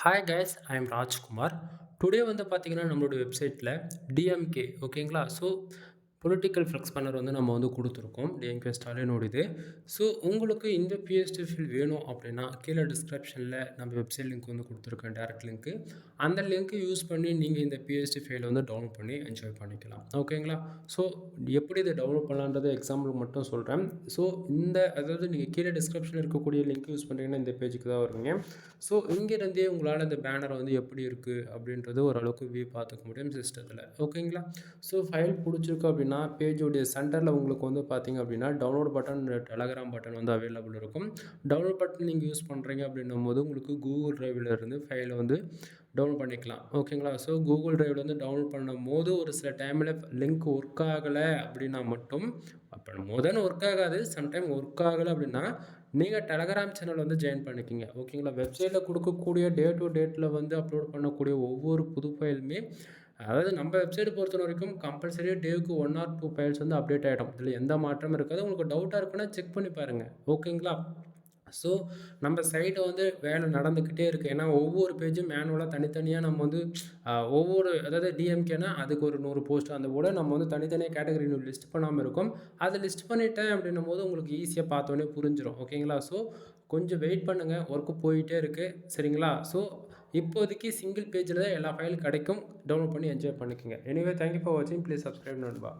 Hi guys I am Rajkumar. Today வந்து பார்த்தீங்கன்னா, நம்மளோட வெப்சைட்ல டிஎம்கே ஓகேங்களா? ஸோ பொலிட்டிக்கல் ஃப்ளெக்ஸ் பேனர் வந்து நம்ம வந்து குடுத்துருக்கோம். டிஎம்கே ஸ்டாலினோட இது. ஸோ உங்களுக்கு இந்த பிஎஸ்டி ஃபீல் வேணும் அப்படின்னா, கீழ டிஸ்கிரிப்ஷன்ல நம்ம வெப்சைட் லிங்க் வந்து குடுத்துருக்கேன் டைரக்ட் லிங்க்கு. அந்த லிங்க்க யூஸ் பண்ணி நீங்க இந்த பிஎஸ்டி ஃபைல வந்து டவுன்லோட் பண்ணி என்ஜாய் பண்ணிக்கலாம். ஓகேங்களா? ஸோ எப்படி இத டவுன்லோட் பண்ணலான்றத எக்ஸாம்பிள் மட்டும் சொல்றேன். ஸோ அதாவது நீங்க கீழ டிஸ்கிரிப்ஷன்ல இருக்கக்கூடிய லிங்க் யூஸ் பண்ணீங்கன்னா, இந்த பேஜுக்கு தான் வருவீங்க. ஸோ இங்கேருந்தே உங்களால இந்த பேனர் வந்து எப்படி இருக்குது அப்படின்றது ஓரளவுக்கு வியூ பார்த்துக்க முடியும் சிஸ்டத்தில். ஓகேங்களா? ஸோ ஃபைல் பிடிச்சிருக்கு அப்படின்னா பேஜோடைய சென்டரில் உங்களுக்கு வந்து பார்த்தீங்க அப்படின்னா டவுன்லோட் பட்டன், டெலகிராம் பட்டன் வந்து அவைலபிள் இருக்கும். டவுன்லோட் பட்டன் நீங்கள் யூஸ் பண்ணுறீங்க அப்படின்னும் போது உங்களுக்கு கூகுள் டிரைவில் இருந்து ஃபைலை வந்து டவுன்லோட் பண்ணிக்கலாம். ஓகேங்களா? ஸோ கூகுள் டிரைவில் வந்து டவுன்லோட் பண்ணும்போது ஒரு சில டைமில் லிங்க் ஒர்க் ஆகலை அப்படின்னா மட்டும் அப்போ முதல்ல ஒர்க் ஆகாது. சம்டைம் ஒர்க் ஆகலை அப்படின்னா நீங்கள் டெலகிராம் சேனல் வந்து ஜாயின் பண்ணிக்கிங்க. ஓகேங்களா? வெப்சைட்டில் கொடுக்கக்கூடிய டே டு டேட்டில் வந்து அப்லோட் பண்ணக்கூடிய ஒவ்வொரு புது ஃபைலுமே அதாவது நம்ம வெப்சைட் பொறுத்த வரைக்கும் கம்பல்சரியா டேவுக்கு 1 ஆர் 2 ஃபைல்ஸ் வந்து அப்டேட் ஆகிடும். இதில் எந்த மாற்றமும் இருக்காது. உங்களுக்கு டவுட்டாக இருக்குன்னா செக் பண்ணி பாருங்கள். ஓகேங்களா? ஸோ நம்ம சைடு வந்து வேலை நடந்துக்கிட்டே இருக்குது. ஏன்னா ஒவ்வொரு பேஜும் மேனுவலாக தனித்தனியாக நம்ம வந்து ஒவ்வொரு அதாவது டிஎம்கேனா அதுக்கு ஒரு 100 போஸ்ட் அந்த கூட நம்ம வந்து தனித்தனியாக கேட்டகரி லிஸ்ட் பண்ணாமல் இருக்கும். அதை லிஸ்ட் பண்ணிட்டேன் அப்படின்னும் போது உங்களுக்கு ஈஸியாக பார்த்தோன்னே புரிஞ்சிடும். ஓகேங்களா? ஸோ கொஞ்சம் வெயிட் பண்ணுங்கள். ஒர்க்கு போயிட்டே இருக்குது. சரிங்களா? ஸோ இப்போதைக்கு சிங்கிள் பேஜில் தான் எல்லா ஃபைலும் கிடைக்கும். டவுன்லோட் பண்ணி என்ஜாய் பண்ணிக்கோங்க. எனிவே தேங்க்யூ ஃபார் வாட்சிங். ப்ளீஸ் சப்ஸ்கிரைப் நண்பா.